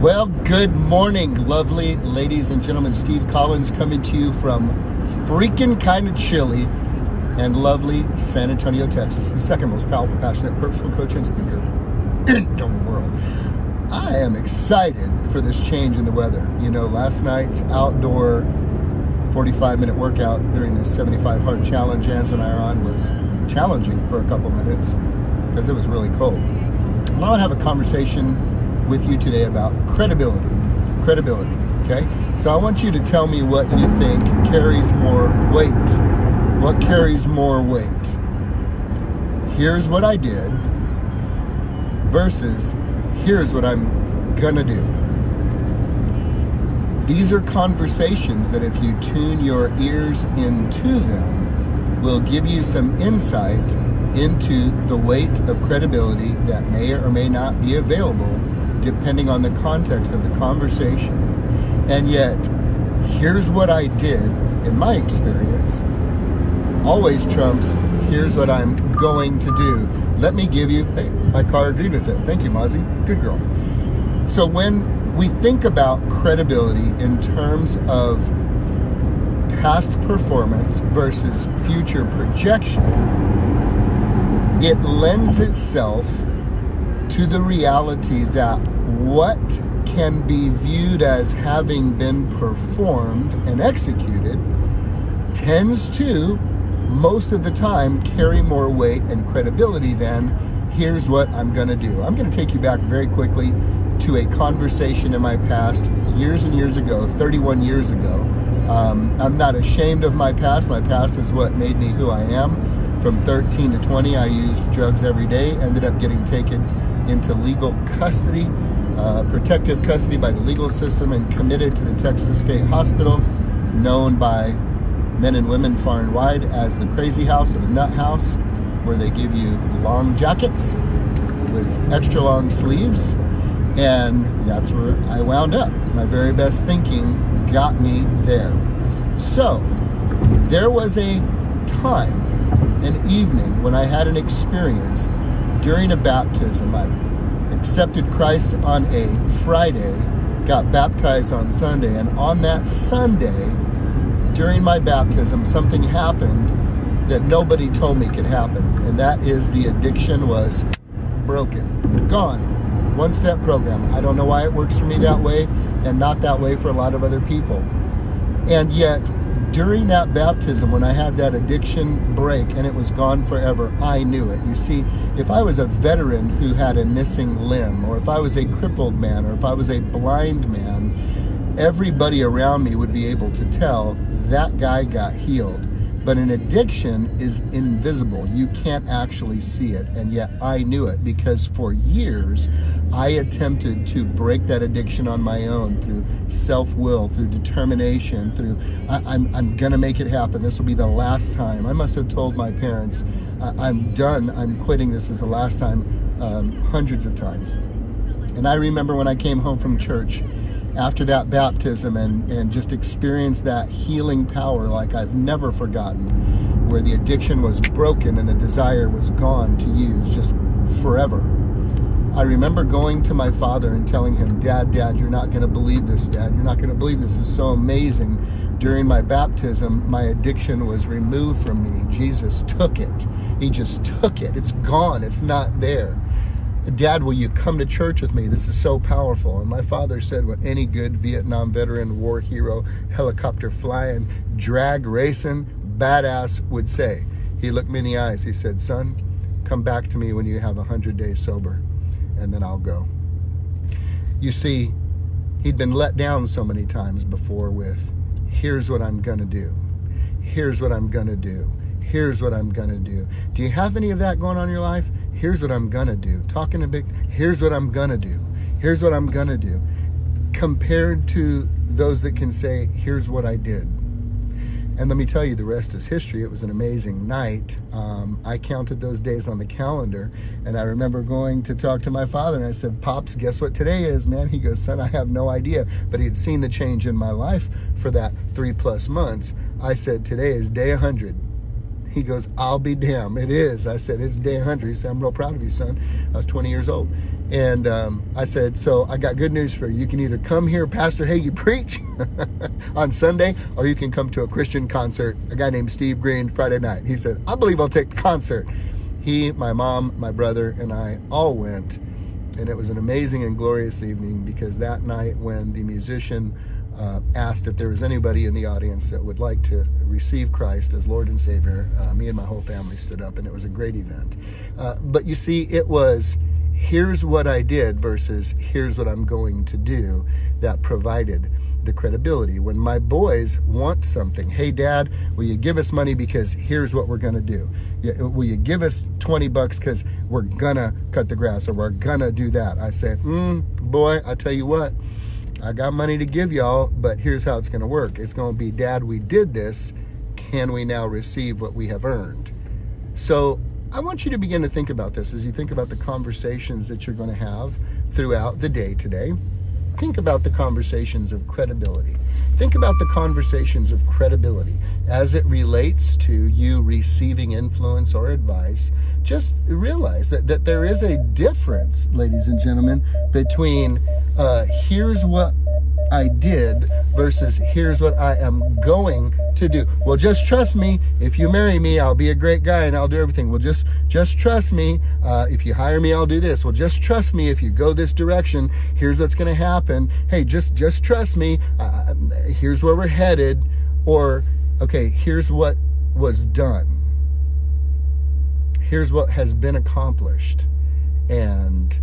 Well, good morning, lovely ladies and gentlemen. Steve Collins coming to you from freaking kind of chilly and lovely San Antonio, Texas, the second most powerful, passionate, purposeful coach and speaker in the world. I am excited for this change in the weather. You know, last night's outdoor 45-minute workout during the 75 Hard Challenge Angela and I are on was challenging for a couple minutes because it was really cold. I want to have a conversation with you today about credibility, okay? So I want you to tell me what you think carries more weight. What carries more weight? Here's what I did versus here's what I'm gonna do. These are conversations that if you tune your ears into them, will give you some insight into the weight of credibility that may or may not be available depending on the context of the conversation. And yet, here's what I did in my experience always trumps here's what I'm going to do. Let me give you, hey, my car agreed with it. Thank you, Mozzie. Good girl. So when we think about credibility in terms of past performance versus future projection, it lends itself to the reality that what can be viewed as having been performed and executed tends to, most of the time, carry more weight and credibility than here's what I'm going to do. I'm going to take you back very quickly to a conversation in my past years and years ago, 31 years ago. I'm not ashamed of my past. My past is what made me who I am. From 13 to 20, I used drugs every day, ended up getting taken into legal custody, protective custody by the legal system, and committed to the Texas State Hospital, known by men and women far and wide as the crazy house or the nut house, where they give you long jackets with extra long sleeves. And that's where I wound up. My very best thinking got me there. So there was a time, an evening, when I had an experience during a baptism. I accepted Christ on a Friday, got baptized on Sunday, and on that Sunday, during my baptism, something happened that nobody told me could happen, and that is the addiction was broken, gone. One-step program. I don't know why it works for me that way and not that way for a lot of other people. And yet, during that baptism, when I had that addiction break and it was gone forever, I knew it. You see, if I was a veteran who had a missing limb, or if I was a crippled man, or if I was a blind man, everybody around me would be able to tell that guy got healed. But an addiction is invisible. You can't actually see it. And yet I knew it because for years I attempted to break that addiction on my own through self-will, through determination, through I'm gonna make it happen. This will be the last time. I must have told my parents, I'm done, I'm quitting, this is the last time, hundreds of times. And I remember when I came home from church after that baptism and just experienced that healing power like I've never forgotten, where the addiction was broken and the desire was gone to use just forever. I remember going to my father and telling him, Dad, you're not going to believe this, Dad. You're not going to believe this. This is so amazing. During my baptism, my addiction was removed from me. Jesus took it. He just took it. It's gone. It's not there. Dad, will you come to church with me? This is so powerful. And my father said what any good Vietnam veteran, war hero, helicopter flying, drag racing, badass would say. He looked me in the eyes. He said, son, come back to me when you have 100 days sober, and then I'll go. You see, he'd been let down so many times before with, here's what I'm going to do. Here's what I'm going to do. Here's what I'm going to do. Do you have any of that going on in your life? Here's what I'm going to do. Talking a big, here's what I'm going to do. Here's what I'm going to do. Compared to those that can say, here's what I did. And let me tell you, the rest is history. It was an amazing night. I counted those days on the calendar, and I remember going to talk to my father, and I said, Pops, guess what today is, man? He goes, son, I have no idea. But he had seen the change in my life for that 3+ months. I said, today is day 100. He goes, I'll be damned. It is. I said, it's day 100. He said, I'm real proud of you, son. I was 20 years old. And I said, so I got good news for you. You can either come here, Pastor Hagee, preach on Sunday, or you can come to a Christian concert. A guy named Steve Green, Friday night. He said, I believe I'll take the concert. He, my mom, my brother, and I all went. And it was an amazing and glorious evening, because that night when the musician asked if there was anybody in the audience that would like to receive Christ as Lord and Savior, me and my whole family stood up, and it was a great event. But you see, it was, here's what I did versus here's what I'm going to do, that provided the credibility. When my boys want something, hey, Dad, will you give us money because here's what we're going to do? Will you give us $20 because we're going to cut the grass, or we're going to do that? I say, boy, I tell you what, I got money to give y'all, but here's how it's going to work. It's going to be, Dad, we did this. Can we now receive what we have earned? So I want you to begin to think about this as you think about the conversations that you're going to have throughout the day today. Think about the conversations of credibility. Think about the conversations of credibility as it relates to you receiving influence or advice. Just realize that there is a difference, ladies and gentlemen, between here's what I did versus here's what I am going to do. Well, just trust me. If you marry me, I'll be a great guy and I'll do everything. Well, just trust me. If you hire me, I'll do this. Well, just trust me. If you go this direction, here's what's going to happen. Hey, just trust me. Here's where we're headed. Or, okay, here's what was done. Here's what has been accomplished. And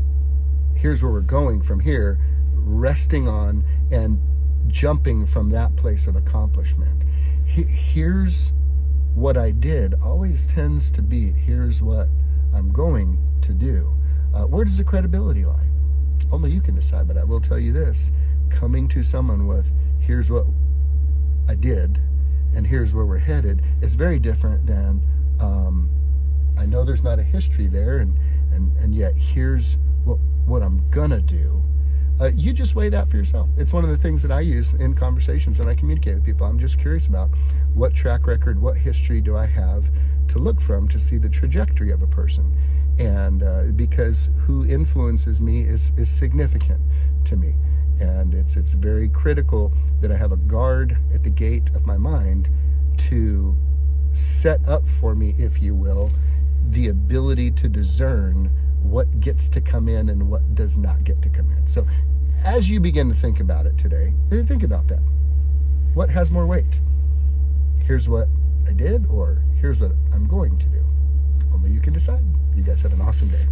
here's where we're going from here, resting on and jumping from that place of accomplishment. Here's what I did always tends to beat here's what I'm going to do. Where does the credibility lie? Only you can decide, but I will tell you this. Coming to someone with here's what I did and here's where we're headed is very different than I know there's not a history there, and yet here's what I'm gonna do. You just weigh that for yourself. It's one of the things that I use in conversations when I communicate with people. I'm just curious about what track record, what history do I have to look from to see the trajectory of a person. And because who influences me is significant to me. And it's very critical that I have a guard at the gate of my mind to set up for me, if you will, the ability to discern what gets to come in and what does not get to come in. So as you begin to think about it today, think about that. What has more weight? Here's what I did, or here's what I'm going to do. Only you can decide. You guys have an awesome day.